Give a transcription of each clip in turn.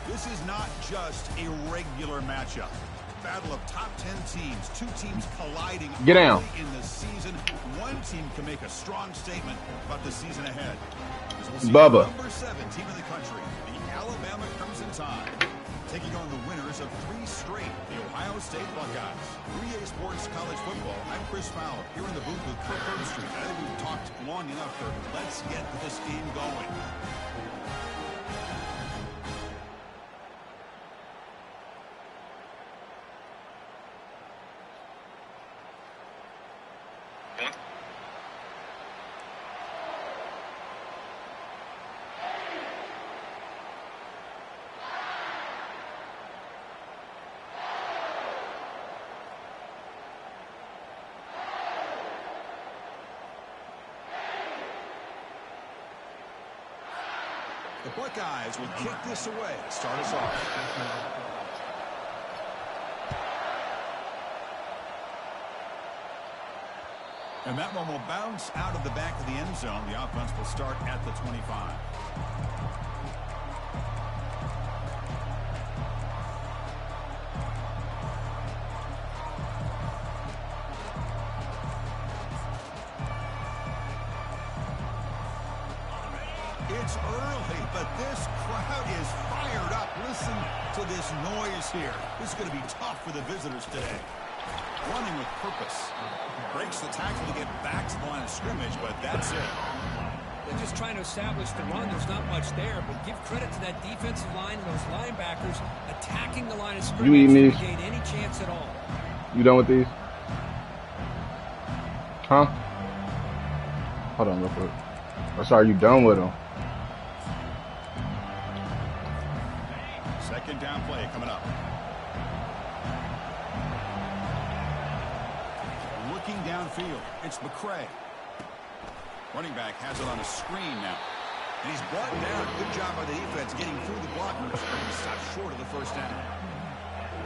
This is not just a regular matchup. Battle of top 10 teams, two teams colliding early in the season. One team can make a strong statement about the season ahead. As we'll see Bubba. Number 7 team in the country, the Alabama Crimson Tide, taking on the winners of 3 straight, the Ohio State Buckeyes. 3A Sports College Football. I'm Chris Fowler, here in the booth with Kirk Herbstreit. I think we've talked long enough, Kirk. Let's get this game going. The Buckeyes will kick this away to start us off. And that one will bounce out of the back of the end zone. The offense will start at the 25. It's early, but this crowd is fired up. Listen to this noise here. This is going to be tough for the visitors today. Running with purpose. Breaks the tackle to get back to the line of scrimmage, but that's it. They're just trying to establish the run. There's not much there, but give credit to that defensive line and those linebackers attacking the line of scrimmage to gain any chance at all. You done with these? Huh? Hold on real quick. Or sorry, you done with them? Second down play coming up. Looking downfield, it's McCray. Running back has it on a screen now. And he's brought down. Good job by the defense getting through the blockers. He stopped short of the first down.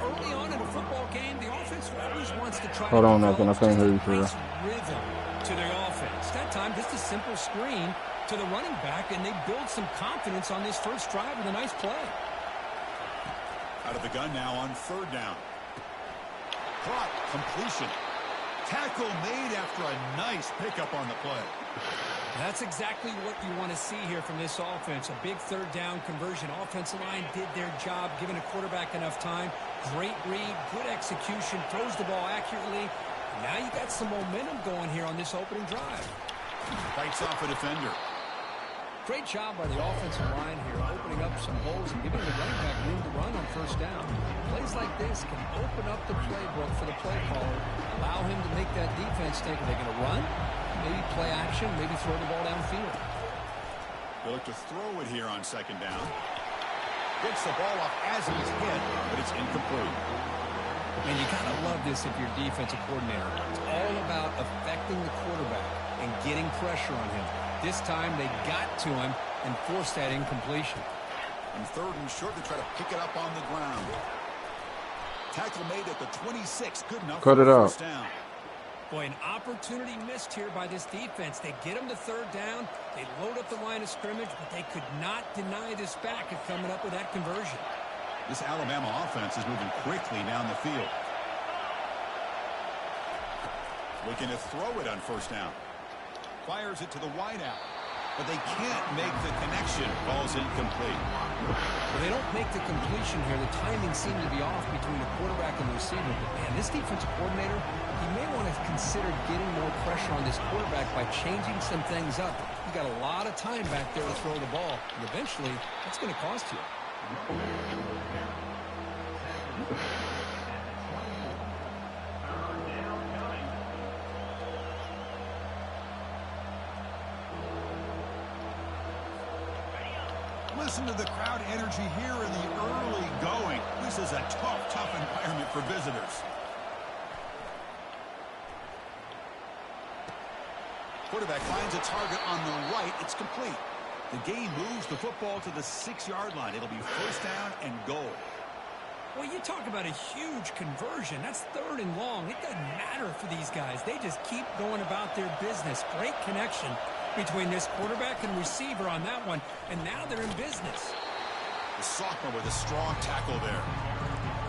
Early on in a football game, the offense always wants to try Hold to on, I can't hear you for nice rhythm to their offense. That time, just a simple screen to the running back, and they build some confidence on this first drive with a nice play. Out of the gun now on third down. Caught, completion. Tackle made after a nice pickup on the play. That's exactly what you want to see here from this offense. A big third down conversion. Offensive line did their job, giving a quarterback enough time. Great read, good execution, throws the ball accurately. Now you got some momentum going here on this opening drive. Fights off a defender. Great job by the offensive line here, opening up some holes and giving the running back room to run on first down. Plays like this can open up the playbook for the play caller, allow him to make that defense think, are they going to run? Maybe play action, maybe throw the ball downfield. They'll look to throw it here on second down. Gets the ball off as he's hit, but it's incomplete. And you got to love this if you're defensive coordinator. It's all about affecting the quarterback and getting pressure on him. This time they got to him and forced that incompletion. And third and short, to try to pick it up on the ground. Tackle made at the 26. Good enough. Cut it out. First down. Boy, an opportunity missed here by this defense. They get him to third down. They load up the line of scrimmage, but they could not deny this back of coming up with that conversion. This Alabama offense is moving quickly down the field. Looking to throw it on first down. Fires it to the wideout, but they can't make the connection. Ball's incomplete. Well, they don't make the completion here. The timing seemed to be off between the quarterback and the receiver. But, man, this defensive coordinator, he may want to consider getting more pressure on this quarterback by changing some things up. You got a lot of time back there to throw the ball, and eventually that's going to cost you. Listen to the crowd energy here in the early going. This is a tough environment for visitors. Quarterback finds a target on the right. It's complete. The game moves the football to the 6-yard line. It'll be first down and goal. Well, you talk about a huge conversion. That's third and long. It doesn't matter for these guys. They just keep going about their business. Great connection between this quarterback and receiver on that one, and now they're in business. The sophomore with a strong tackle there.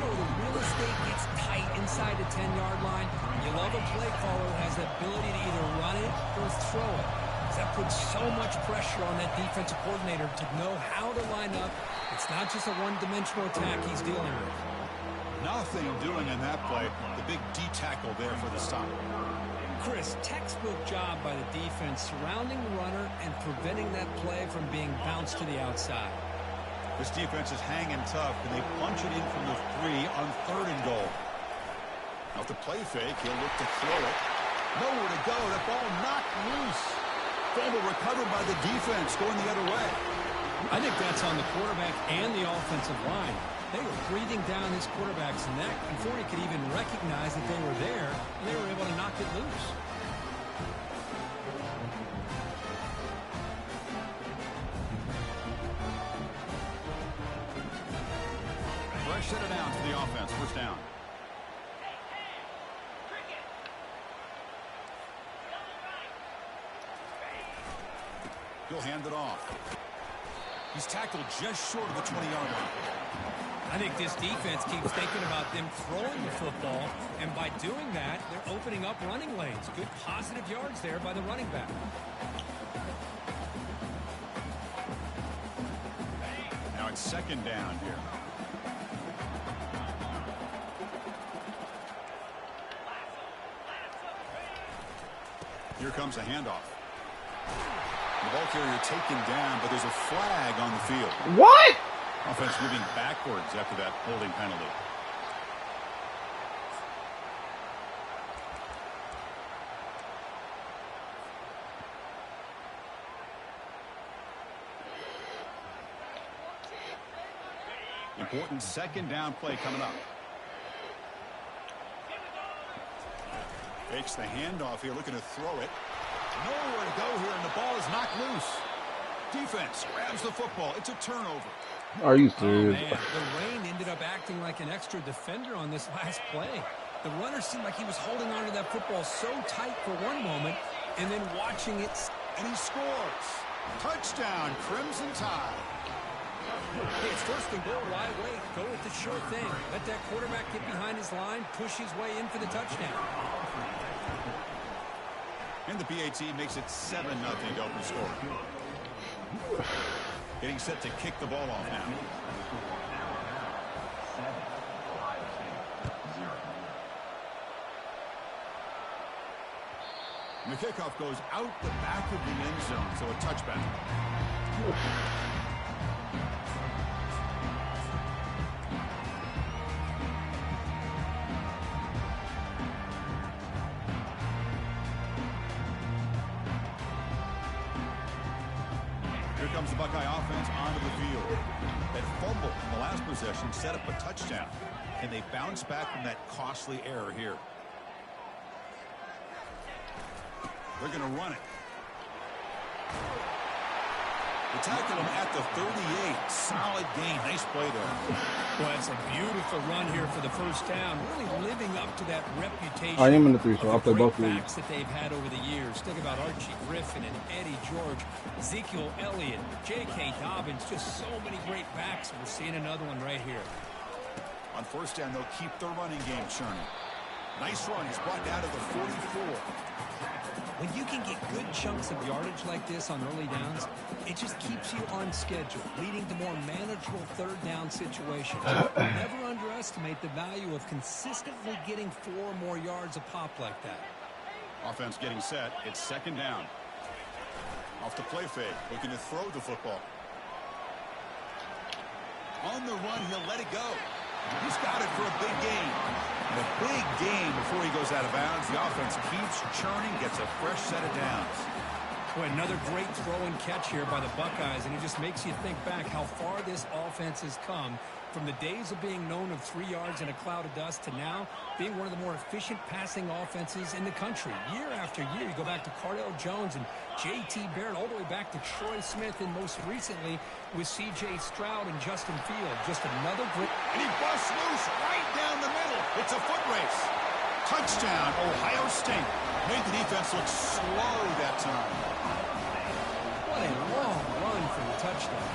You know, the real estate gets tight inside the 10-yard line. You love a play caller who has the ability to either run it or throw it. That puts so much pressure on that defensive coordinator to know how to line up. It's not just a one-dimensional attack he's dealing with. Nothing doing in that play. The big D tackle there for the stop. Chris, textbook job by the defense surrounding the runner and preventing that play from being bounced to the outside. This defense is hanging tough, and they punch it in from the 3 on 3rd and goal. Now, the play fake, he'll look to throw it. Nowhere to go. That ball knocked loose. Fumble recovered by the defense, going the other way. I think that's on the quarterback and the offensive line. They were breathing down his quarterback's neck before he could even recognize that they were there, and they were able to knock it loose. Fresh set it down to the offense. First down. He'll hand it off. He's tackled just short of the 20-yard line. I think this defense keeps thinking about them throwing the football, and by doing that, they're opening up running lanes. Good positive yards there by the running back. Now it's second down here. Here comes a handoff. The ball carrier taken down, but there's a flag on the field. What? Offense moving backwards after that holding penalty. Important second down play coming up. Takes the handoff here, looking to throw it. Nowhere to go here, and the ball is knocked loose. Defense grabs the football. It's a turnover. Are you Oh, serious? man. The rain ended up acting like an extra defender on this last play. The runner seemed like he was holding on to that football so tight for one moment, and then watching it. And he scores. Touchdown, Crimson Tide. Hey, it's first and goal. Why wait? Go with the sure thing. Let that quarterback get behind his line, push his way in for the touchdown. And the PAT makes it 7-0 to open score. Getting set to kick the ball off now. And the kickoff goes out the back of the end zone, so a touchback. Here comes the Buckeye offense onto the field. That fumble in the last possession set up a touchdown, and they bounce back from that costly error here. They're going to run it. They tackle him at the 38. Solid gain. Nice play there. Well, it's a beautiful run here for the first down. Really living up to that reputation. I am in the 3, so of I'll play great both leagues. backs that they've had over the years. Think about Archie Griffin and Eddie George, Ezekiel Elliott, J.K. Dobbins. Just so many great backs. We're seeing another one right here. On first down, they'll keep the running game churning. Nice run. He's brought down to the 44. When you can get good chunks of yardage like this on early downs, it just keeps you on schedule, leading to more manageable third down situations. Never underestimate the value of consistently getting 4 more yards a pop like that. Offense getting set. It's second down. Off the play fake. Looking to throw the football. On the run, he'll let it go. He's got it for a big gain. And a big gain before he goes out of bounds. The offense keeps churning, gets a fresh set of downs. Boy, another great throw and catch here by the Buckeyes, and it just makes you think back how far this offense has come from the days of being known of 3 yards in a cloud of dust to now being one of the more efficient passing offenses in the country. Year after year, you go back to Cardell Jones and J.T. Barrett, all the way back to Troy Smith, and most recently with C.J. Stroud and Justin Field. Just another great... And he busts loose right down the middle. It's a foot race. Touchdown, Ohio State. Made the defense look slow that time. What a long run for the touchdown.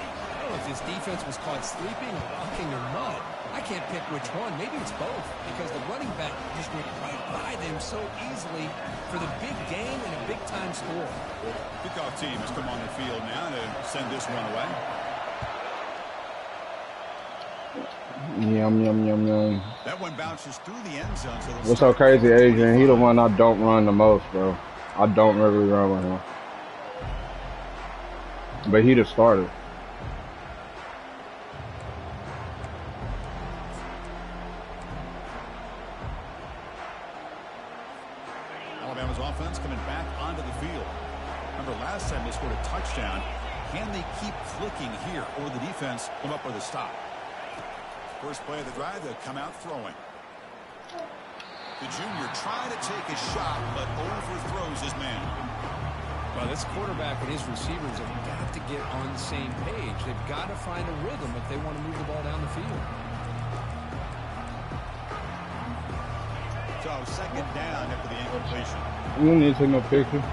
don't know if this defense was caught sleeping or walking their mud. I can't pick which one. Maybe it's both, because the running back just went right by them so easily for the big game and a big-time score. Kickoff team has come on the field now to send this one away. Yum, yum, yum, yum. That one bounces through the end zone. So what's so crazy, Adrian? He the one I don't run the most, bro. I don't really run with him. But he the starter. Alabama's offense coming back onto the field. Remember last time they scored a touchdown. Can they keep clicking here, or the defense come up with a stop? First play of the drive, they'll come out throwing. The junior trying to take a shot, but overthrows his man. Well, this quarterback and his receivers have got to get on the same page. They've got to find a rhythm if they want to move the ball down the field. So second down after the incompletion. You need to take no picture.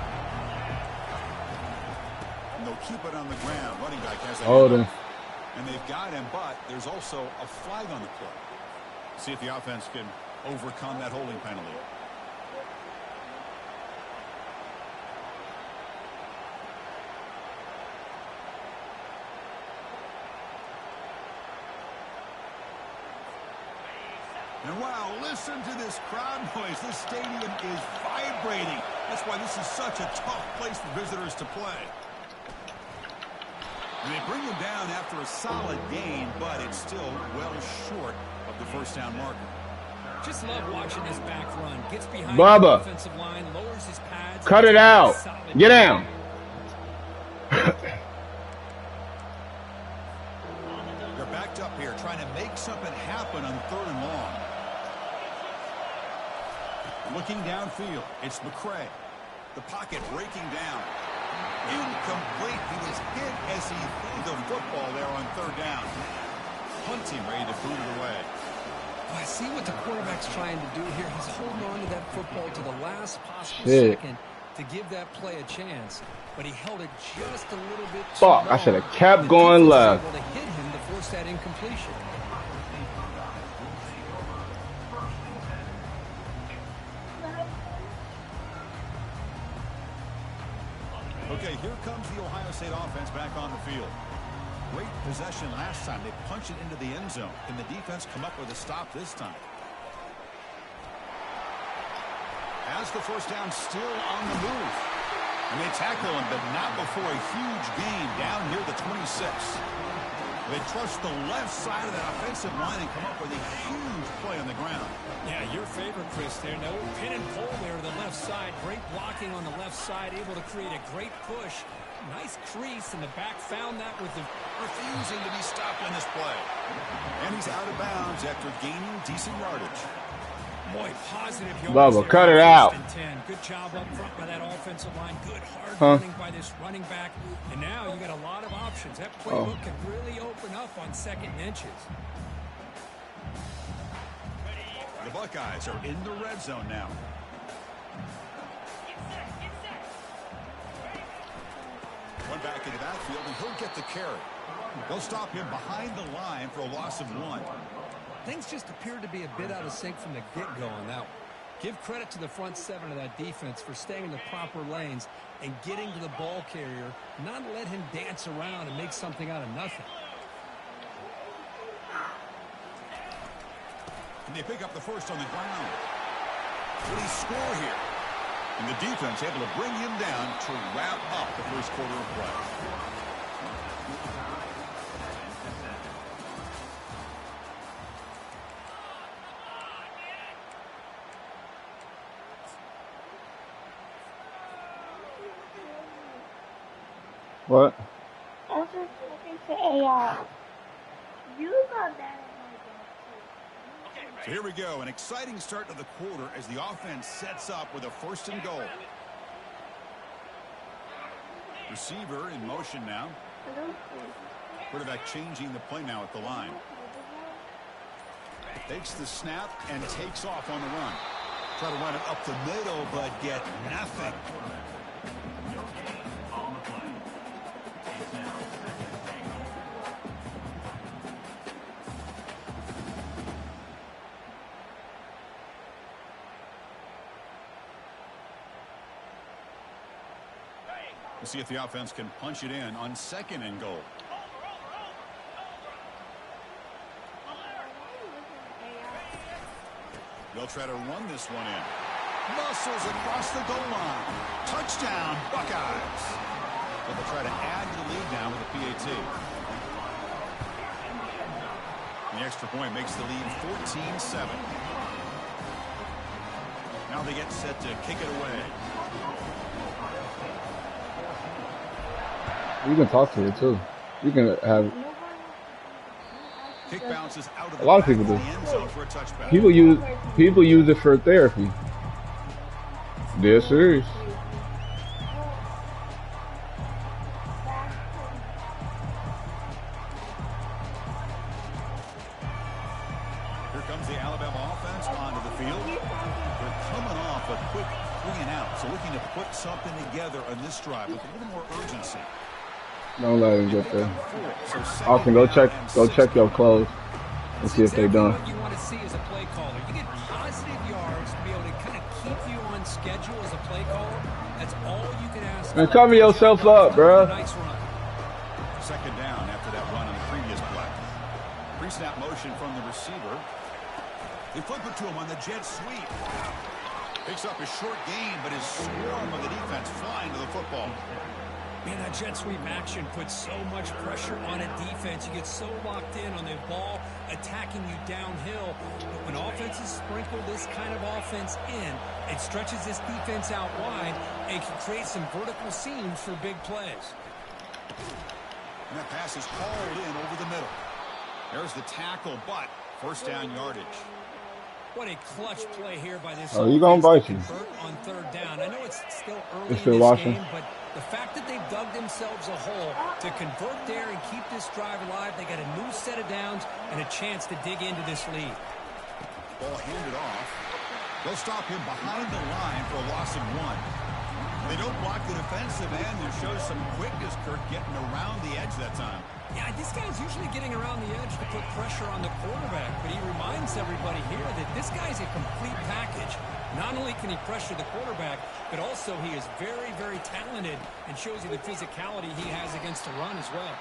And they'll keep it on the ground. Running back has a Hold. And they've got him, but there's also a flag on the play. See if the offense can overcome that holding penalty. And wow, listen to this crowd noise. This stadium is vibrating. That's why this is such a tough place for visitors to play. And they bring him down after a solid gain, but it's still well short of the first down marker. Just love watching this back run. Gets behind Bubba. the offensive line, lowers his pads. Cut it out. Get down. They're backed up here trying to make something happen on 3rd and long. Looking downfield, it's McCray. The pocket breaking down. Incomplete. He was hit as he threw the football there on 3rd down. Hunt team ready to boot it away. Well, I see what the quarterback's trying to do here. He's holding on to that football to the last possible second to give that play a chance. But he held it just a little bit too long. I should have kept going left. Able to hit him to force that incompletion. Okay, here comes the Ohio State offense back on the field. Great possession last time. They punched it into the end zone. Can the defense come up with a stop this time? Has the first down still on the move. And they tackle him, but not before a huge gain down near the 26. They trust the left side of that offensive line and come up with a huge play on the ground. Yeah, your favorite, Chris, there. No pin and pull there to the left side. Great blocking on the left side, able to create a great push. Nice crease, and the back found that with the refusing to be stopped on this play. And he's out of bounds after gaining decent yardage. Boy, positive Bubba, cut it out. Good job up front by that offensive line. Good hard running by this running back. And now you got a lot of options. That playbook can really open up on 2nd and inches. The Buckeyes are in the red zone now. One back in the backfield, and he'll get the carry. They'll stop him behind the line for a loss of 1. Things just appeared to be a bit out of sync from the get-go on that one. Give credit to the front 7 of that defense for staying in the proper lanes and getting to the ball carrier, not let him dance around and make something out of nothing. And they pick up the first on the ground. Will he score here? And the defense able to bring him down to wrap up the first quarter of play. What? I was just looking to AI. You got that in my So here we go. An exciting start to the quarter as the offense sets up with a 1st and goal. Receiver in motion now. Quarterback changing the play now at the line. Takes the snap and takes off on the run. Try to run it up the middle, but get nothing. We'll see if the offense can punch it in on 2nd and goal. They'll try to run this one in. Muscles across the goal line. Touchdown, Buckeyes. But they'll try to add to the lead now with a PAT. The extra point makes the lead 14-7. Now they get set to kick it away. You can talk to it too. You can have. Kick bounces out of A lot of people do. the end zone for a touchback. People use it for therapy. They're serious. Here comes the Alabama offense onto the field. They're coming off a quick 3-and-out, so looking to put something together on this drive with a little more urgency. Don't let him get there. Austin, go check your clothes and see if they're done. What you want to see as a play caller. You get positive yards to be able to kind of keep you on schedule as a play caller. That's all you can ask. Man, cover yourself up, bro. Nice run. 2nd down after that run on the previous play. Pre-snap motion from the receiver. They flip it to him on the jet sweep. Picks up a short gain, but his swarm of the defense flying to the football. Man, that jet sweep action puts so much pressure on a defense. You get so locked in on the ball attacking you downhill. But when offenses sprinkle this kind of offense in, it stretches this defense out wide and can create some vertical seams for big plays. And that pass is hauled in over the middle. There's the tackle, but 1st down yardage. What a clutch play here by this. Oh, you gonna bite you? On 3rd down. I know it's still early It's still in this watching. game, but the fact that they've dug themselves a hole to convert there and keep this drive alive, they got a new set of downs and a chance to dig into this lead. Ball handed off. They'll stop him behind the line for a loss of 1. They don't block the defensive end. There shows some quickness, Kirk, getting around the edge that time. Yeah, this guy's usually getting around the edge to put pressure on the quarterback, but he reminds everybody here that this guy's a complete package. Not only can he pressure the quarterback, but also he is very, very talented and shows you the physicality he has against the run as well.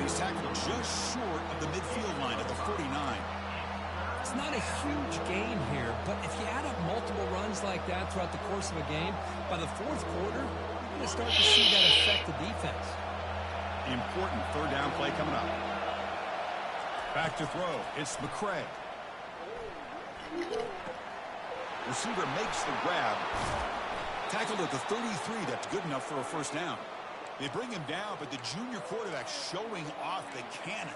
He's tackled just short of the midfield line at the 49. It's not a huge gain here, but if you add up multiple runs like that throughout the course of a game, by the 4th quarter, you're going to start to see that affect the defense. Important 3rd down play coming up. Back to throw. It's McCray. Receiver makes the grab. Tackled at the 33. That's good enough for a 1st down. They bring him down, but the junior quarterback showing off the cannon.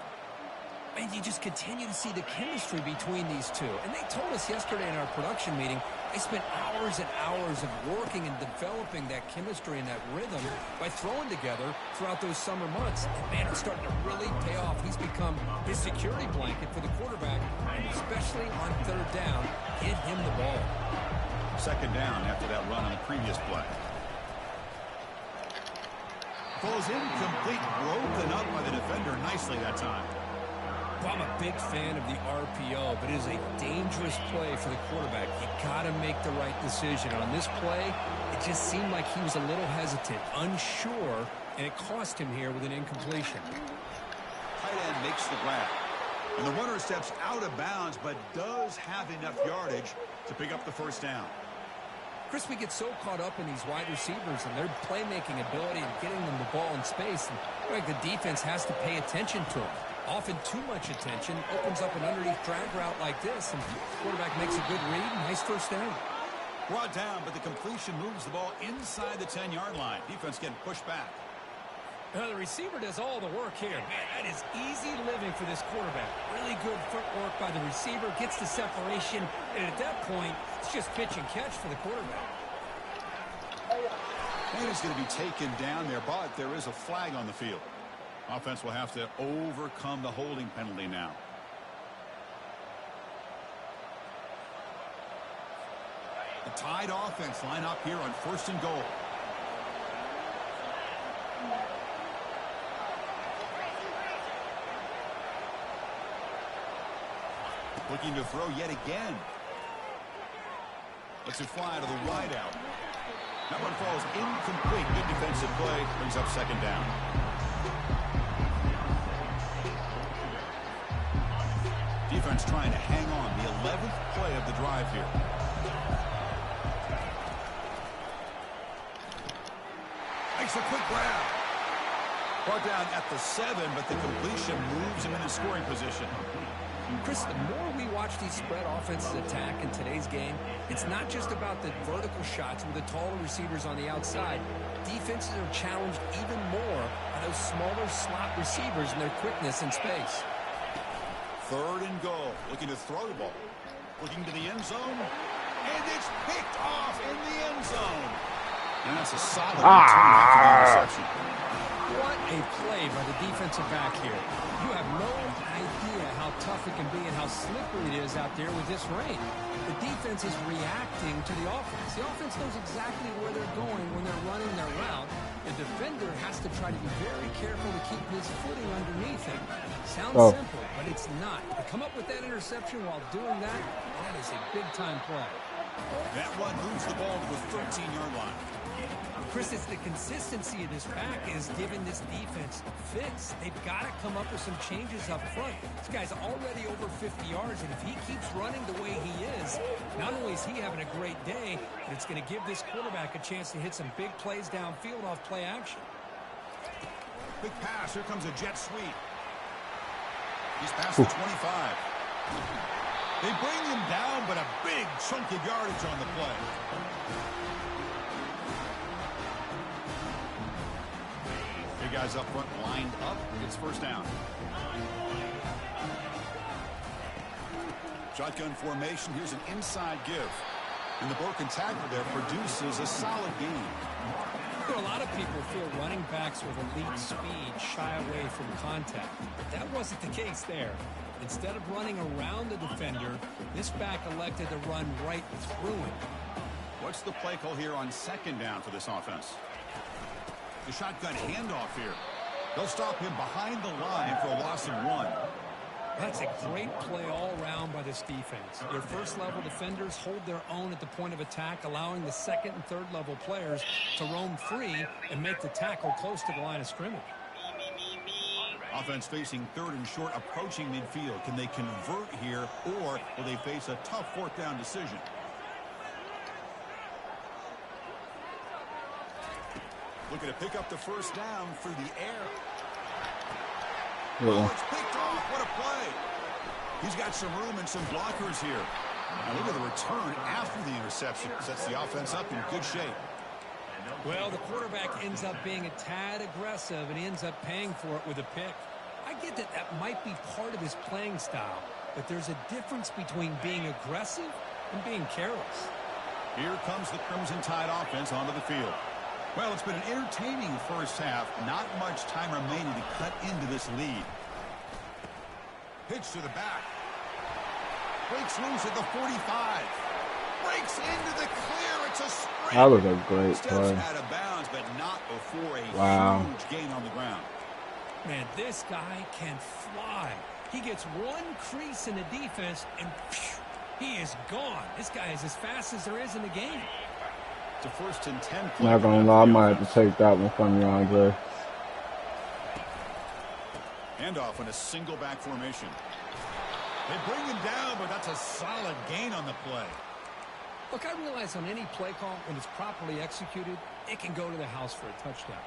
And you just continue to see the chemistry between these two. And they told us yesterday in our production meeting, they spent hours and hours of working and developing that chemistry and that rhythm by throwing together throughout those summer months. And man, it's starting to really pay off. He's become his security blanket for the quarterback, and especially on 3rd down, get him the ball. 2nd down after that run on the previous play. Falls incomplete, broken up by the defender nicely that time. Well, I'm a big fan of the RPO, but it is a dangerous play for the quarterback. You got to make the right decision. On this play, it just seemed like he was a little hesitant, unsure, and it cost him here with an incompletion. Tight end makes the grab. And the runner steps out of bounds, but does have enough yardage to pick up the 1st down. Chris, we get so caught up in these wide receivers and their playmaking ability and getting them the ball in space. And like the defense has to pay attention to them. Often too much attention opens up an underneath drag route like this, and the quarterback makes a good read. Nice 1st down. Brought down, but the completion moves the ball inside the 10-yard line. Defense getting pushed back. The receiver does all the work here. Man, that is easy living for this quarterback. Really good footwork by the receiver, gets the separation, and at that point, it's just pitch and catch for the quarterback. And he's going to be taken down there, but there is a flag on the field. Offense will have to overcome the holding penalty now. The tied offense line up here on 1st and goal. Looking to throw yet again. Lets it fly to the wideout. That one falls incomplete. Good defensive play. Brings up second down. Defense trying to hang on. The 11th play of the drive here. Makes a quick grab. Brought down at the 7, but the completion moves him into scoring position. Chris, the more we watch these spread offenses attack in today's game, it's not just about the vertical shots with the taller receivers on the outside. Defenses are challenged even more by those smaller slot receivers and their quickness in space. 3rd and goal. Looking to throw the ball. Looking to the end zone. And it's picked off in the end zone. And that's a solid return after the interception. What a play by the defensive back here. You have no idea how tough it can be and how slippery it is out there with this rain. The defense is reacting to the offense. The offense knows exactly where they're going when they're running their route. The defender has to try to be very careful to keep his footing underneath him. Sounds simple, but it's not. To come up with that interception while doing that, that is a big-time play. That one moves the ball to the 13-yard line. Chris, it's the consistency of this pack is giving this defense fits. They've got to come up with some changes up front. This guy's already over 50 yards, and if he keeps running the way he is, not only is he having a great day, but it's going to give this quarterback a chance to hit some big plays downfield off play action. Big pass. Here comes a jet sweep. He's past the 25. They bring him down, but a big chunk of yardage on the play. Guys up front lined up. It's first down. Shotgun formation. Here's an inside give. And the broken tackle there produces a solid gain. A lot of people feel running backs with elite speed shy away from contact. But that wasn't the case there. Instead of running around the defender, this back elected to run right through him. What's the play call here on second down for this offense? The shotgun handoff here. They'll stop him behind the line for a loss of 1. That's a great play all around by this defense. Their first-level defenders hold their own at the point of attack, allowing the second and third-level players to roam free and make the tackle close to the line of scrimmage. Offense facing 3rd and short, approaching midfield. Can they convert here, or will they face a tough 4th down decision? Looking to pick up the first down through the air. Oh, it's picked off. What a play. He's got some room and some blockers here. Now look at the return after the interception. Sets the offense up in good shape. Well, the quarterback ends up being a tad aggressive, and he ends up paying for it with a pick. I get that that might be part of his playing style, but there's a difference between being aggressive and being careless. Here comes the Crimson Tide offense onto the field. Well, it's been an entertaining first half. Not much time remaining to cut into this lead. Pitch to the back. Breaks loose at the 45. Breaks into the clear. It's a sprint. That was a great play. Steps out of bounds, but not before a huge gain on the ground. Man, this guy can fly. He gets one crease in the defense, and phew, he is gone. This guy is as fast as there is in the game. It's a 1st and 10 play. Not gonna lie, I might have to take that one from you, Andre. Handoff in a single back formation. They bring him down, but that's a solid gain on the play. Look, I realize on any play call, when it's properly executed, it can go to the house for a touchdown.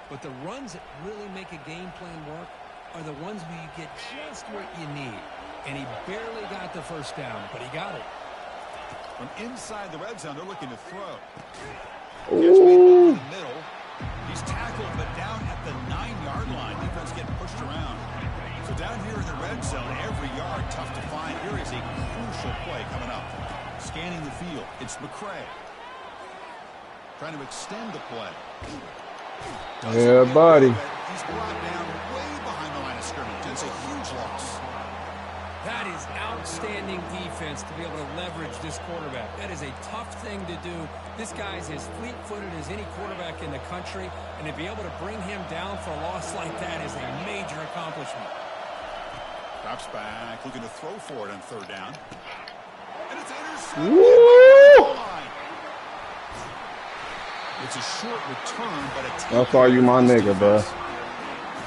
But the runs that really make a game plan work are the ones where you get just what you need. And he barely got the first down, but he got it. From inside the red zone, they're looking to throw. Gets made over the middle. He's tackled, but down at the 9-yard line. Defense getting pushed around. So down here in the red zone, every yard tough to find. Here is a crucial play coming up. Scanning the field, it's McCray. Trying to extend the play. Yeah, buddy. He's brought down way behind the line of scrimmage. It's a huge loss. That is outstanding defense to be able to leverage this quarterback. That is a tough thing to do. This guy's as fleet-footed as any quarterback in the country, and to be able to bring him down for a loss like that is a major accomplishment. Drops back, looking to throw for it on 3rd down. And it's intercepted. It's a short return, but a That's why you my nigga, bro.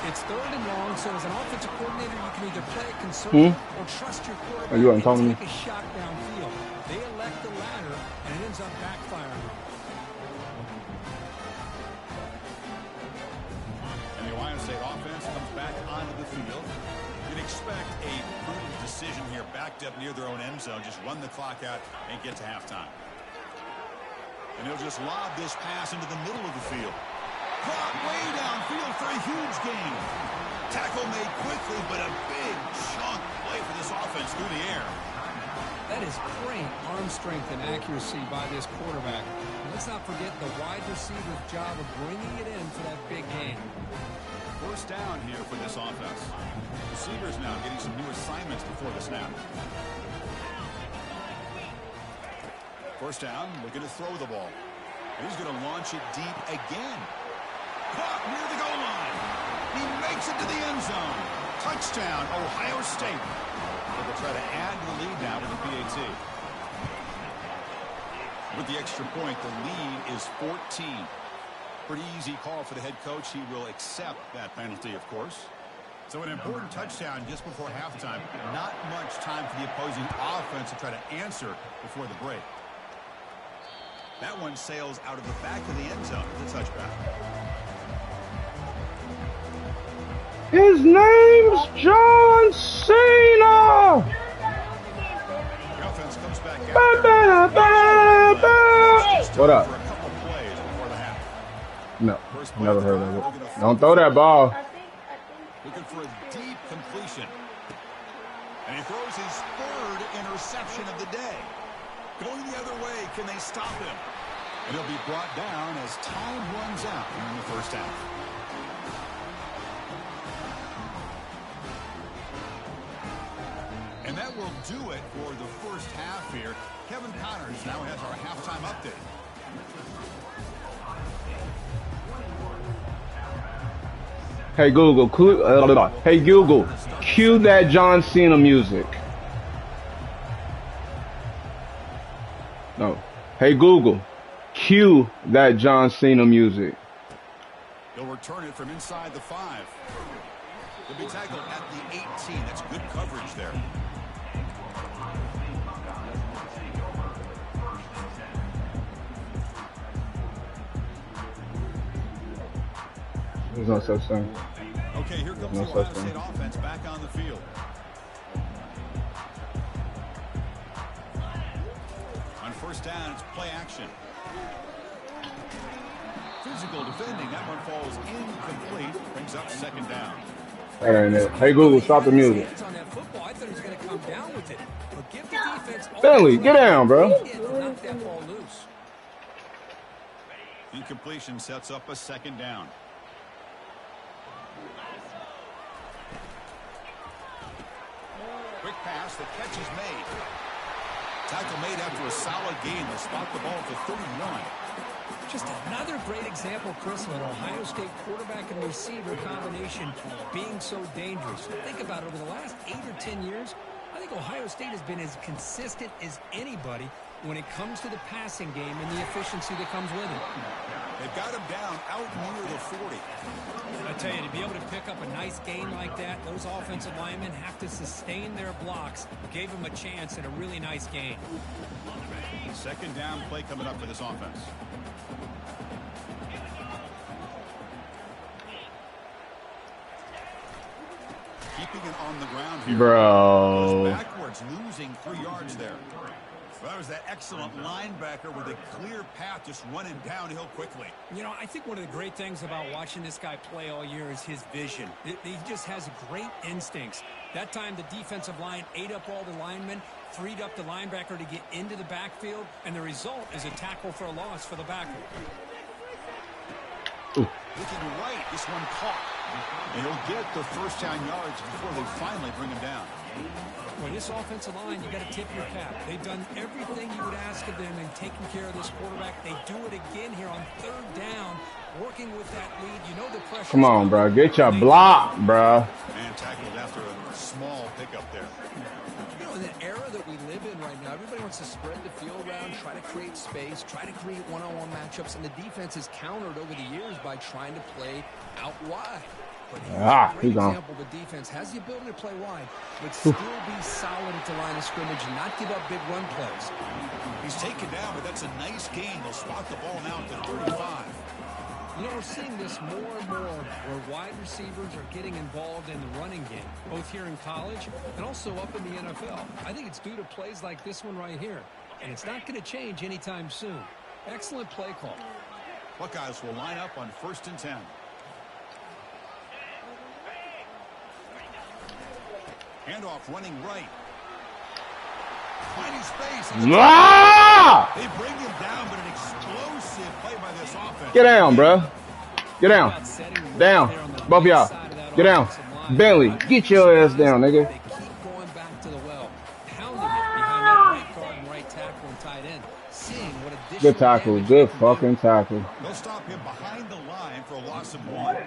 It's 3rd and long, so as an offensive coordinator, you can either play it conservative or trust your quarterback you wasn't telling and me? take a shot downfield. They elect the latter, and it ends up backfiring. And the Ohio State offense comes back onto the field. You'd expect a prudent decision here, backed up near their own end zone. Just run the clock out and get to halftime. And he'll just lob this pass into the middle of the field. Caught way downfield for a huge gain. Tackle made quickly, but a big chunk play for this offense through the air. That is great arm strength and accuracy by this quarterback. And let's not forget the wide receiver's job of bringing it in for that big gain. First down here for this offense. Receivers now getting some new assignments before the snap. First down, looking to throw the ball. And he's going to launch it deep again. Caught near the goal line. He makes it to the end zone. Touchdown, Ohio State. But they'll try to add to the lead now with the PAT. With the extra point, the lead is 14. Pretty easy call for the head coach. He will accept that penalty, of course. So an important touchdown just before halftime. Not much time for the opposing offense to try to answer before the break. That one sails out of the back of the end zone. It's a touchback. His name's John Cena. The offense comes back out. What up? For a couple plays before the half. No, never heard of it. Don't throw that ball. Looking for a deep completion. And he throws his 3rd interception of the day. Going the other way, can they stop him? And he'll be brought down as time runs out in the first half. And that will do it for the first half here. Kevin Connors now has our halftime update. Hey Google, cue that John Cena music. No. Hey Google, cue that John Cena music. They'll return it from inside the 5. They'll be tackled at the 18. That's good coverage there. There's no such thing. Okay, here comes No the such Ohio thing. State offense back on the field. On first down, it's play action. Physical defending. That one falls incomplete. Brings up second down. That ain't it. Hey Google, stop the music. On that football, I thought he was going to come down with it. But give the defense all Stanley, get down, bro. knock that ball loose. Incompletion sets up a second down. Quick pass, the catch is made. Tackle made after a solid gain. They'll spot the ball for 31. Just another great example, Chris, of an Ohio State quarterback and receiver combination being so dangerous. Think about it, over the last 8 or 10 years, I think Ohio State has been as consistent as anybody when it comes to the passing game and the efficiency that comes with it. They've got him down out near the 40. I tell you, to be able to pick up a nice gain like that, those offensive linemen have to sustain their blocks. Gave them a chance and a really nice gain. Second down play coming up for this offense. Keeping it on the ground here. Bro. Goes backwards, losing 3 yards there. Well, that was that excellent linebacker with a clear path just running downhill quickly. You know, I think one of the great things about watching this guy play all year is his vision. He just has great instincts. That time the defensive line ate up all the linemen, freed up the linebacker to get into the backfield, and the result is a tackle for a loss for the backer. Looking right, this one caught. And he'll get the first down yards before they finally bring him down. Well, this offensive line, you got to tip your cap. They've done everything you would ask of them in taking care of this quarterback. They do it again here on third down, working with that lead. You know the pressure. Come on, bro. Get your block, bro. Man tackled after a small pickup there. You know, in an era that we live in right now. Everybody wants to spread the field around, try to create space, try to create one-on-one matchups, and the defense has countered over the years by trying to play out wide. But he's a great example. The defense has the ability to play wide, but still be solid at the line of scrimmage and not give up big run plays. He's taken down, but that's a nice gain. They'll spot the ball now to 35. You know, we're seeing this more and more where wide receivers are getting involved in the running game, both here in college and also up in the NFL. I think it's due to plays like this one right here, and it's not going to change anytime soon. Excellent play call. Buckeyes will line up on 1st and 10. Handoff running right. Finding space. They bring him down, but an explosive play by this offense. Get down, bro. Get down. Down. Both of y'all. Get down. Bentley, get your ass down, nigga. They keep going back to the well, pounding it behind that right guard and right tackle and tight end. Seeing what additional good tackle. Good fucking tackle. They'll stop him behind the line for a loss of 1.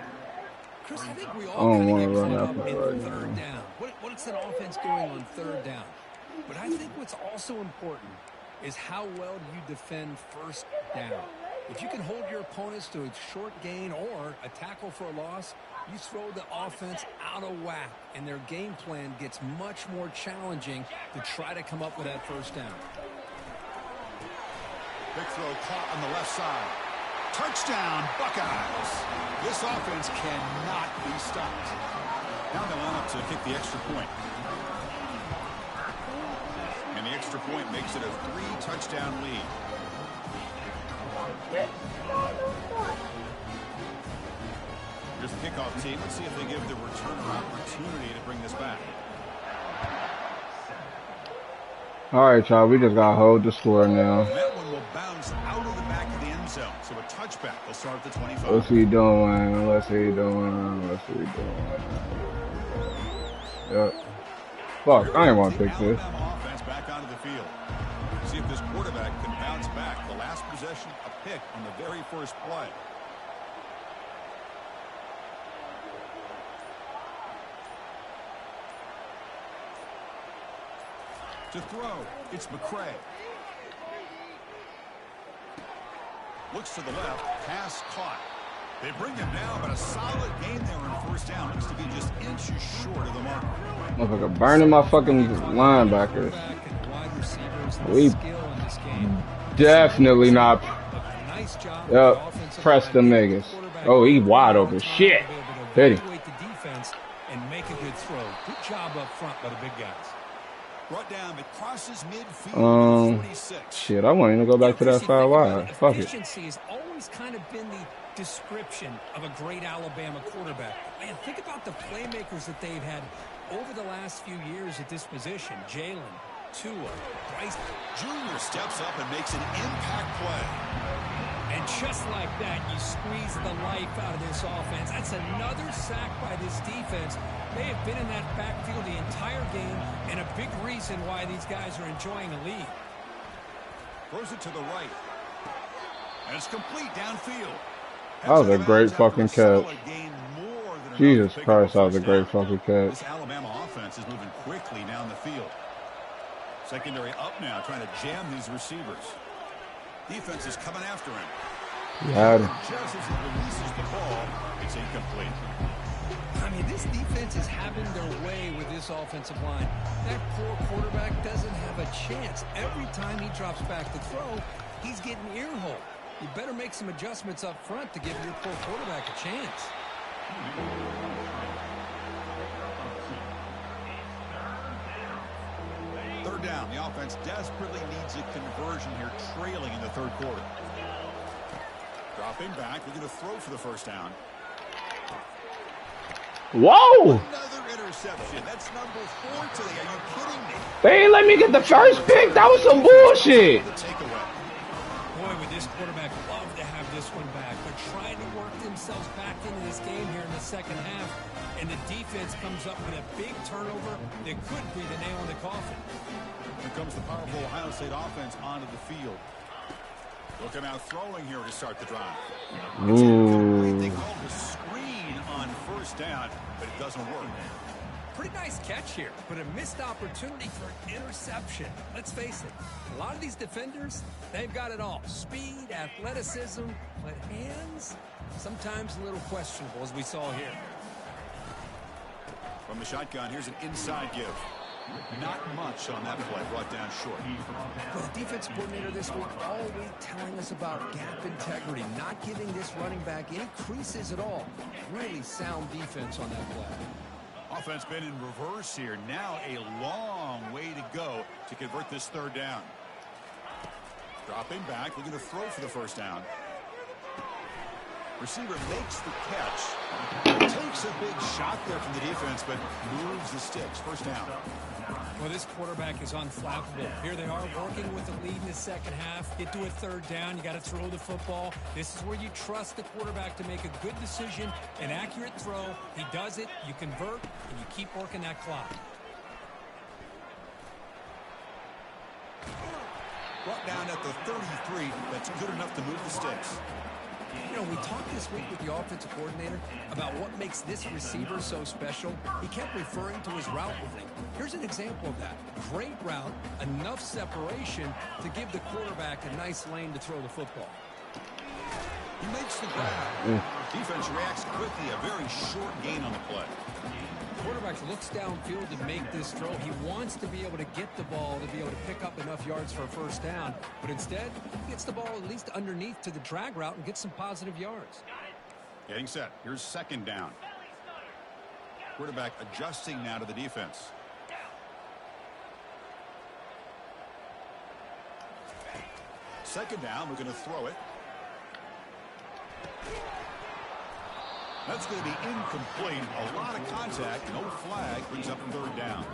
Chris, I think we all don't kind want to of run get up caught up in right third now. down. What's that offense doing on 3rd down? But I think what's also important is how well you defend 1st down. If you can hold your opponents to a short gain or a tackle for a loss, you throw the offense out of whack, and their game plan gets much more challenging to try to come up with that 1st down. Big throw caught on the left side. Touchdown, Buckeyes. This offense cannot be stopped. Now they line up to kick the extra point. And the extra point makes it a 3-touchdown lead. Here's the kickoff team. Let's see if they give the returner opportunity to bring this back. All right, y'all. We just gotta hold the score now. That one will bounce out of the back of the end zone. So a touchback. They'll start at the 25. What's he doing? What's he doing? What's he doing? Yep. Fuck, I ain't want to pick this. Offense back onto the field. See if this quarterback can bounce back. The last possession, a pick on the very first play. To throw, it's McCray. Looks to the left, pass caught. They bring him down, but a solid gain there on 1st down. Looks to be just inches short of the mark. Motherfucker burning my fucking linebackers. We definitely not. Yep, press them niggas. Oh, he wide open. Shit. Hit him. And make a good throw. Good job up front by the big guys. Brought down, it crosses midfield. 46. Shit, I want him to go back to that 5 wide. Fuck it. Efficiency has always kind of been the description of a great Alabama quarterback. Man, think about the playmakers that they've had over the last few years at this position. Jalen, Tua, Bryce. Junior steps up and makes an impact play. And just like that, you squeeze the life out of this offense. That's another sack by this defense. They have been in that backfield the entire game, and a big reason why these guys are enjoying a lead. Throws it to the right. And it's complete downfield. That was a great fucking catch. Jesus Christ, that was a great fucking catch. This Alabama offense is moving quickly down the field. Secondary up now, trying to jam these receivers. Defense is coming after him. Just as he releases the ball, it's incomplete. I mean, this defense is having their way with this offensive line. That poor quarterback doesn't have a chance. Every time he drops back to throw, he's getting ear-hole. You better make some adjustments up front to give your poor quarterback a chance. Third down. The offense desperately needs a conversion here, trailing in the 3rd quarter. Dropping back, looking to throw for the 1st down. Whoa! Another interception. That's number 4 today. Are you kidding me? They ain't let me get the first pick. That was some bullshit. The takeaway. Boy, would this quarterback love to have this one back. They're trying to work themselves back into this game here in the 2nd half. And the defense comes up with a big turnover that could be the nail in the coffin. Here comes the powerful Ohio State offense onto the field. Looking out throwing here to start the drive. Ooh. They called the screen on 1st down, but it doesn't work. Pretty nice catch here, but a missed opportunity for an interception. Let's face it, a lot of these defenders, they've got it all. Speed, athleticism, but hands, sometimes a little questionable, as we saw here. From the shotgun, here's an inside give. Not much on that play, brought down short. Well, the defense coordinator this week all week telling us about gap integrity, not giving this running back any creases at all. Really sound defense on that play. Offense been in reverse here. Now a long way to go to convert this third down. Dropping back, looking to throw for the first down. Receiver makes the catch. Takes a big shot there from the defense, but moves the sticks. First down. Well, this quarterback is unflappable. Here they are working with the lead in the second half. Get to a third down. You got to throw the football. This is where you trust the quarterback to make a good decision, an accurate throw. He does it. You convert, and you keep working that clock. Brought down at the 33. That's good enough to move the sticks. You know, we talked this week with the offensive coordinator about what makes this receiver so special. He kept referring to his route running. Here's an example of that. Great route, enough separation to give the quarterback a nice lane to throw the football. He makes the grab. Defense reacts quickly. A very short gain on the play. Quarterback looks downfield to make this throw. He wants to be able to get the ball to be able to pick up enough yards for a first down. But instead, he gets the ball at least underneath to the drag route and gets some positive yards. Getting set. Here's second down. Quarterback adjusting now to the defense. Second down. We're going to throw it. That's going to be incomplete. A lot of contact. No flag. Brings up third down.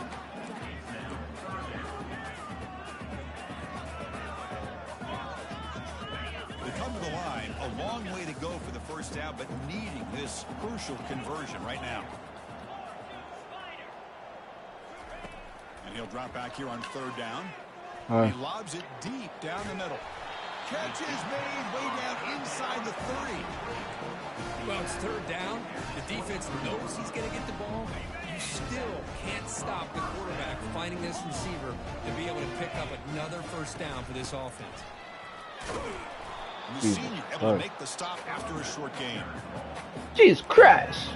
They come to the line. A long way to go for the first down, but needing this crucial conversion right now. And he'll drop back here on third down. He lobs it deep down the middle. Catch is made way down inside the 30. Well, it's third down. The defense knows he's going to get the ball. You still can't stop the quarterback finding this receiver to be able to pick up another first down for this offense. The senior able to make the stop after a short gain. Jesus Christ.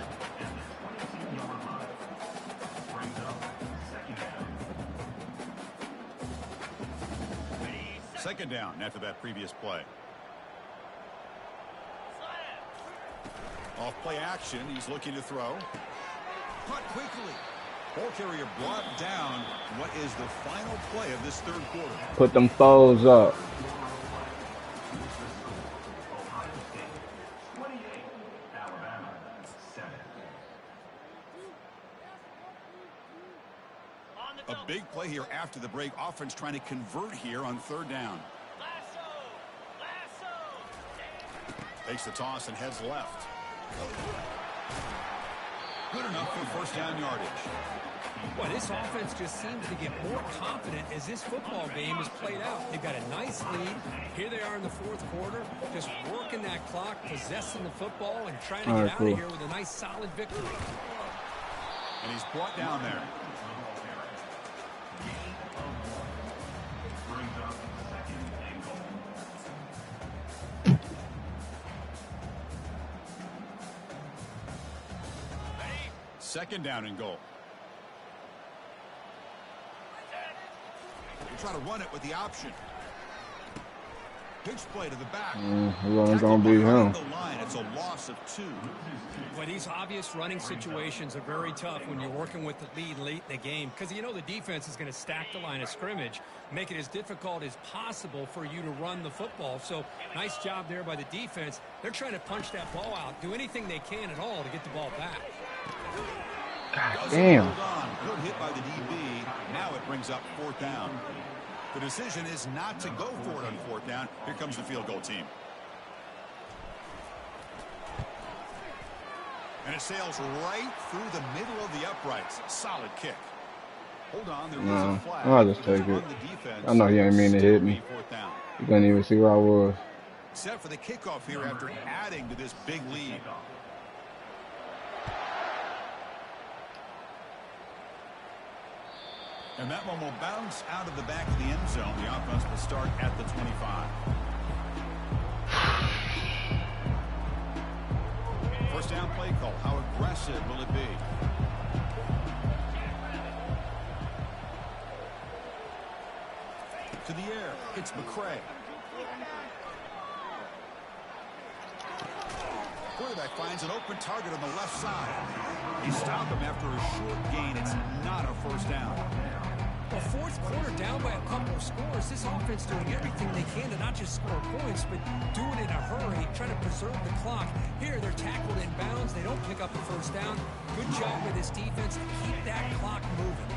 Second down after that previous play. Off play action, he's looking to throw. Caught quickly. Ball carrier brought down. What is the final play of this third quarter? Put them foes up. A big play here after the break. Offense trying to convert here on third down. Takes the toss and heads left. Good enough for first down yardage. Well, this offense just seems to get more confident as this football game is played out. They've got a nice lead. Here they are in the fourth quarter, just working that clock, possessing the football, and trying to get out of here with a nice, solid victory. And he's brought down there. Second down and goal. They try to run it with the option. Pitch play to the back. It's gonna be him. It's a loss of 2. Well, these obvious running situations are very tough when you're working with the lead late in the game, because you know the defense is going to stack the line of scrimmage, make it as difficult as possible for you to run the football. So nice job there by the defense. They're trying to punch that ball out, do anything they can at all to get the ball back. God damn. Good hit by the DB. Now it brings up fourth down. The decision is not to go for it on fourth down. Here comes the field goal team. And it sails right through the middle of the uprights. Solid kick. Hold on, there was a flag. I'll just take it. I know he ain't mean to hit me. You couldn't even see where I was. Set for the kickoff here after adding to this big lead. And that one will bounce out of the back of the end zone. The offense will start at the 25. First down play call. How aggressive will it be? To the air. It's McCray. Quarterback finds an open target on the left side. He stopped him after a short gain. It's not a first down. Well, fourth quarter down by a couple of scores. This offense doing everything they can to not just score points, but do it in a hurry, trying to preserve the clock. Here, they're tackled in bounds. They don't pick up the first down. Good job with this defense to keep that clock moving.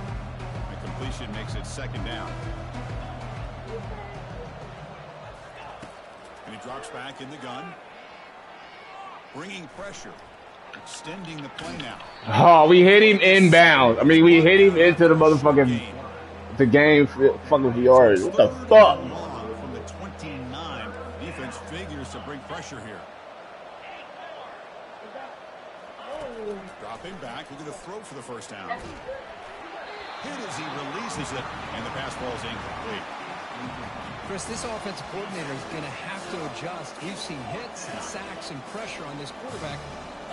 The completion makes it second down. And he drops back in the gun. Bringing pressure. Extending the play now. Oh, we hit him inbound. I mean, we hit him into the motherfucking the game fucking yards. What the fuck? From the 29, defense figures to bring pressure here. Dropping back, looking to throw for the first down. Hit as he releases it, and the pass ball is incomplete. Chris, this offensive coordinator is going to have to adjust. We've seen hits and sacks and pressure on this quarterback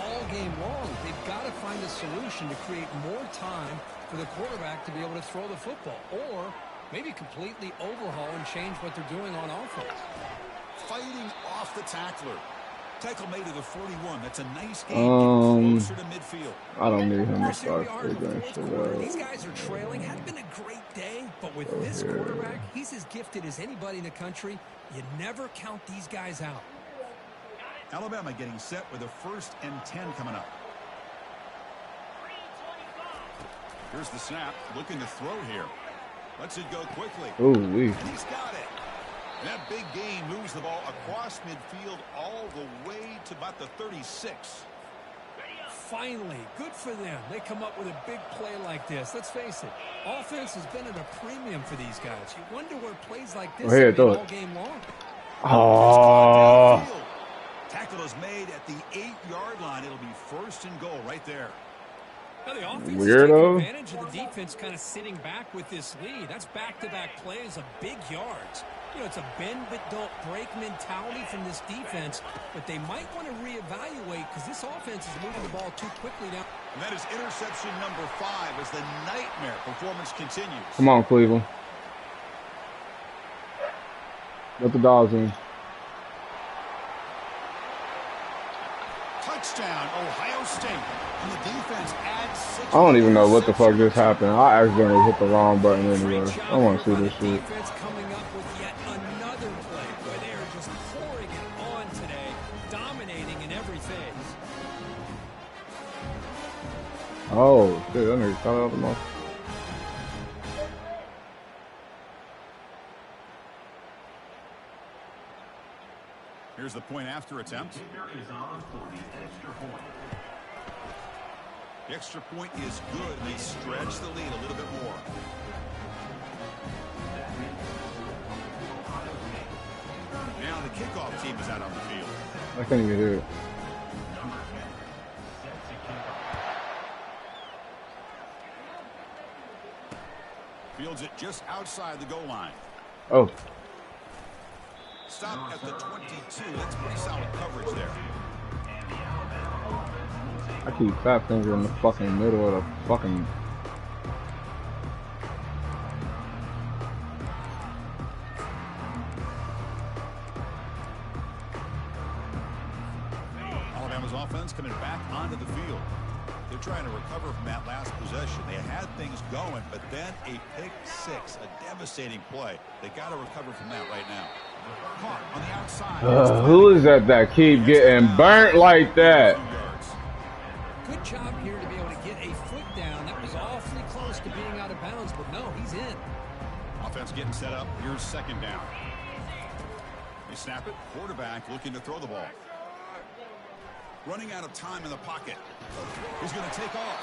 all game long. They've got to find a solution to create more time for the quarterback to be able to throw the football, or maybe completely overhaul and change what they're doing on offense. Fighting off the tackler. Tackle made to the 41. That's a nice game. Closer to midfield. I don't need him to start These guys are trailing. Had been a great day, but with this quarterback, he's as gifted as anybody in the country. You never count these guys out. Alabama getting set with a 1st and 10 coming up. Here's the snap. Looking to throw here. Lets it go quickly. Ooh, and he's got it. And that big gain moves the ball across midfield all the way to about the 36. Finally, good for them. They come up with a big play like this. Let's face it, offense has been at a premium for these guys. You wonder where plays like this have been all game long. Oh. Tackle is made at the 8-yard line. It'll be 1st and goal right there. Now the offense is taking advantage of the defense kind of sitting back with this lead. That's back-to-back plays of big yards. You know, it's a bend-but-don't-break mentality from this defense, but they might want to reevaluate because this offense is moving the ball too quickly now. And that is interception number 5 as the nightmare performance continues. Come on, Cleveland. Let the dogs in. Touchdown, Ohio State. And the defense adds 6. I don't even know what the fuck just happened. I accidentally hit the wrong button anyway. I want to see this shit. Defense coming up with yet another play where they are just pouring it on today, dominating in every phase. Oh, shit, that nigga caught out the mouth. Here's the point after attempt. The extra point is good. They stretch the lead a little bit more. Now the kickoff team is out on the field. I can't even hear it. Fields it just outside the goal line. Oh. Stop at the 22. That's pretty solid coverage there. I keep fat finger in the fucking middle of the fucking. Alabama's offense coming back onto the field. They're trying to recover from that last possession. They had things going, but then a pick 6, a devastating play. They got to recover from that right now. Caught on the outside. Who is that keep getting burnt like that? Good job here to be able to get a foot down. That was awfully close to being out of bounds, but no, he's in. Offense getting set up. Here's 2nd down. They snap it. Quarterback looking to throw the ball. Running out of time in the pocket. He's going to take off.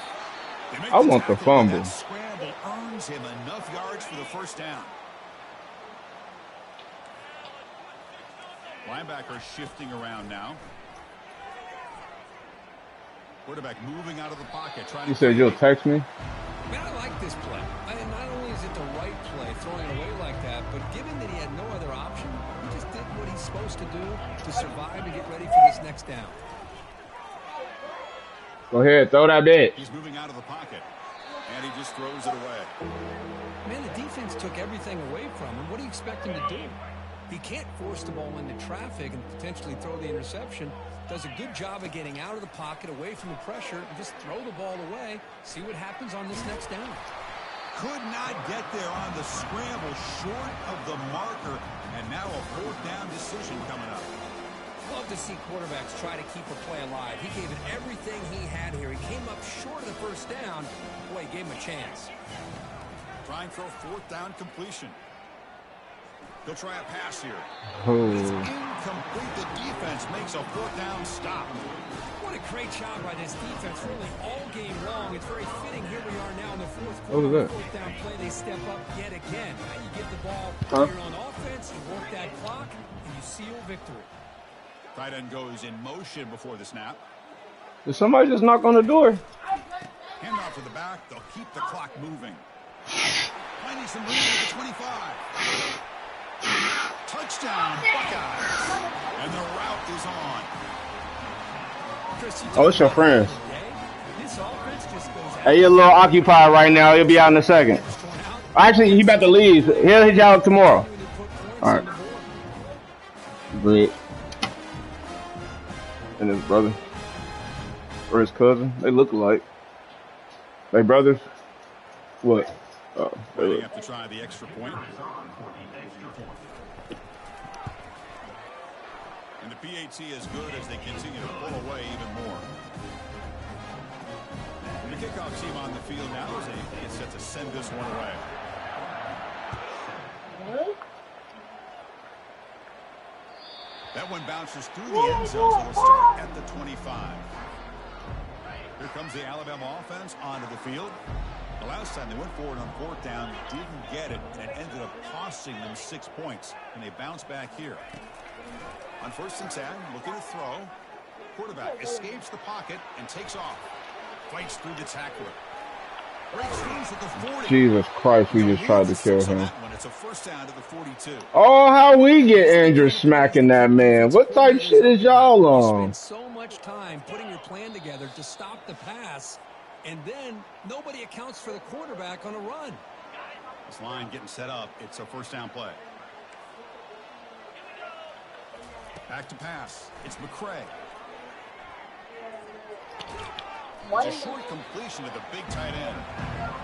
I want the fumble. That scramble earns him enough yards for the 1st down. Linebacker shifting around now. Quarterback moving out of the pocket, trying You to said you'll create. text me? Man, I like this play. And not only is it the right play, throwing it away like that, but given that he had no other option, he just did what he's supposed to do to survive and get ready for this next down. Go ahead, throw that bitch. He's moving out of the pocket, and he just throws it away. Man, the defense took everything away from him. What do you expect him to do? He can't force the ball into traffic and potentially throw the interception. Does a good job of getting out of the pocket, away from the pressure, and just throw the ball away. See what happens on this next down. Could not get there on the scramble, short of the marker, and now a fourth down decision coming up. Love to see quarterbacks try to keep a play alive. He gave it everything he had here. He came up short of the first down. Boy, he gave him a chance. Trying for a fourth down completion. He'll try a pass here. Oh. It's incomplete. The defense makes a fourth down stop. What a great job by this defense, really all game long. It's very fitting. Here we are now in the fourth What was quarter. that? Fourth down play, they step up yet again. Now you get the ball Huh? here on offense, you work that clock, and you seal victory. Tight end goes in motion before the snap. Did somebody just knock on the door? Hand off to the back. They'll keep the clock moving. Finding some room at the 25. Touchdown, Buckeyes. And the route is on. Chris, you Oh, it's your talk about friends. today. This offense just goes Hey, you're a little occupied right now. He'll be out in a second. Actually, he about to leave. He'll hit y'all tomorrow. All right. Britt and his brother or his cousin. They look alike. They brothers. What? Oh, they They look. have to try the extra point. And the PAT is good as they continue to pull away even more. And the kickoff team on the field now as they get set to send this one away. That one bounces through the end zone, so it'll start at the 25. Here comes the Alabama offense onto the field. The last time they went forward on fourth down, didn't get it, and ended up costing them 6 points. And they bounce back here. On 1st and 10, looking to throw. Quarterback escapes the pocket and takes off. Fights through the tackler. Breaks loose at the 40. Jesus Christ, we just tried to kill him. It's a first down to the 42. Oh, how we get Andrew smacking that man. What type shit is y'all You on? spend so much time putting your plan together to stop the pass, and then nobody accounts for the quarterback on a run. This line getting set up. It's a first down play. Back to pass. It's McCray. It's a short completion to the big tight end.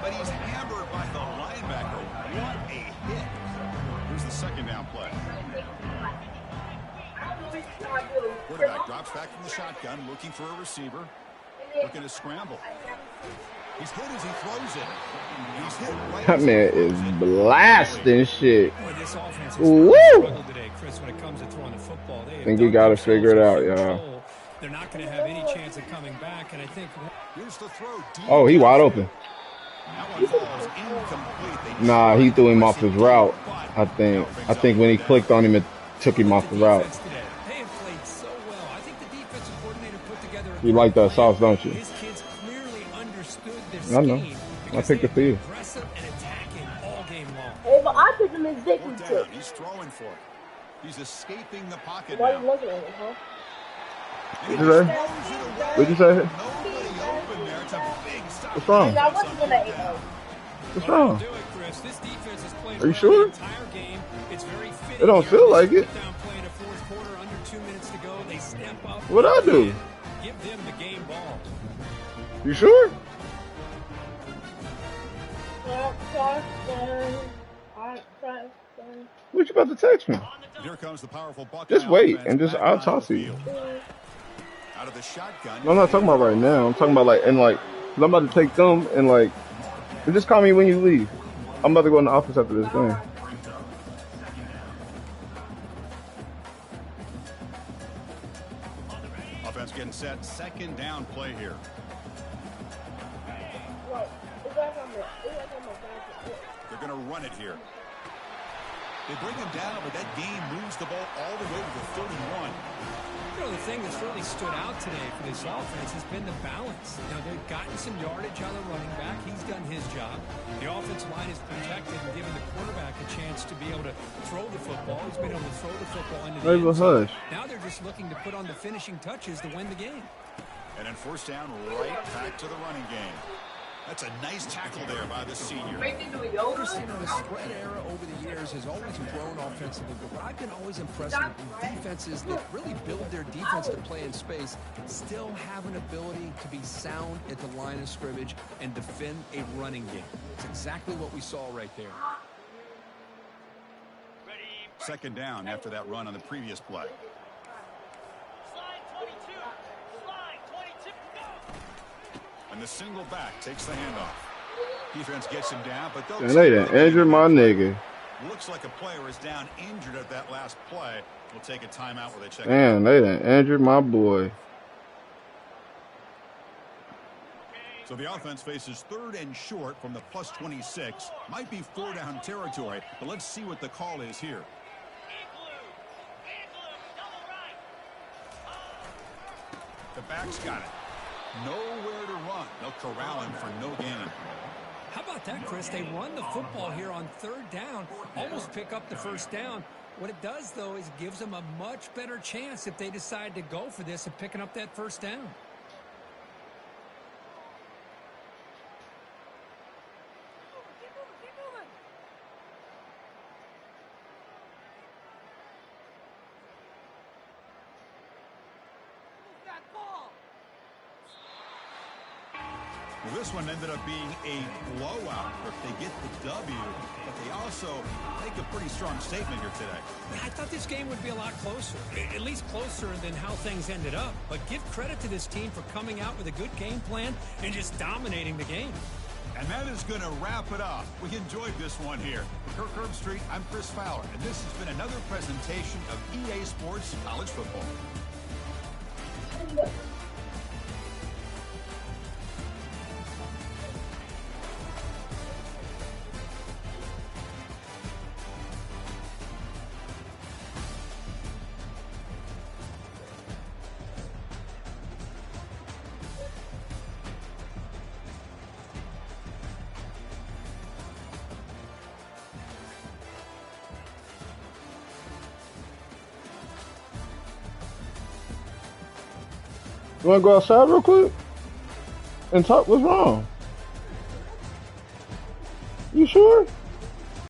But he's hammered by the linebacker. What a hit. Here's the second down play. Quarterback drops back from the shotgun, looking for a receiver. Looking to scramble. He's hit as he throws it. He's hit right That as he man throws is it. blasting shit. Boy, this offense has Woo! really struggled today, Chris, when it comes to throwing the football. They have Think you dug gotta themselves figure it into out, y'all. control. They're not going to have any chance of coming back, and I think Here's the throw. Deep Oh, he wide downfield. open. That one falls incomplete. They Nah, he tried threw him to off press his it route. deep, but I think. now brings I up think when he fourth clicked down. on him, it took him off the route. defense today, they have played so well. I think the defensive coordinator put together a You like that plan. sauce, don't you? His kids clearly understood their I know. scheme I because picked they've it for been you. aggressive and attacking all game long. Hey, but I picked him as Dicky Fourth too. down. He's throwing for it. He's escaping the pocket Why you now. looking at him, huh? And he What'd you say? throws it away. What'd you say? Nobody open there. It's a big stop. What's wrong? I wasn't gonna eat him. What's Well, wrong? do it, Chris. This defense has played Are you well sure? the entire game. It's very fitting It don't here. feel like it. Put down play in the fourth quarter, under 2 minutes to go. They step up. What'd I do? Give them the game ball. You sure? What you about to text me? Here comes the powerful Buckeye Just wait offense and just back I'll onto talk the to you. field. Out of the shotgun. No, I'm not talking about right now. I'm talking about like and like 'cause I'm about to take them and like and just call me when you leave. I'm about to go in the office after this game. Offense getting set. Second down play here. They're going to run it here. They bring him down, but that game moves the ball all the way to the 31. You know, the thing that's really stood out today for this offense has been the balance. You know, they've gotten some yardage on the running back. He's done his job. The offensive line is protected and giving the quarterback a chance to be able to throw the football. He's been able to throw the football into the end zone. Now they're just looking to put on the finishing touches to win the game. And then first down, right back to the running game. That's a nice tackle there by the senior. You know, the spread era over the years has always grown offensively, but what I've been always impressed with defenses that really build their defense to play in space still have an ability to be sound at the line of scrimmage and defend a running game. It's exactly what we saw right there. Second down after that run on the previous play. And the single back takes the handoff. Defense gets him down, but they done injured my nigga. Looks like a player is down injured at that last play. We'll take a timeout where they check. Damn, they done injured my boy. So the offense faces third and short from the plus 26. Might be 4-down territory, but let's see what the call is here. The back's got it. Nowhere to run. They'll corral him for no gain. How about that, Chris? They run the football here on third down, almost pick up the first down. What it does, though, is gives them a much better chance if they decide to go for this of picking up that first down. Well, this one ended up being a blowout. They get the W, but they also make a pretty strong statement here today. Yeah, I thought this game would be a lot closer, at least closer than how things ended up. But give credit to this team for coming out with a good game plan and just dominating the game. And that is going to wrap it up. We enjoyed this one here. For Kirk Herbstreit, I'm Chris Fowler, and this has been another presentation of EA Sports College Football. You wanna go outside real quick and talk? What's wrong? You sure?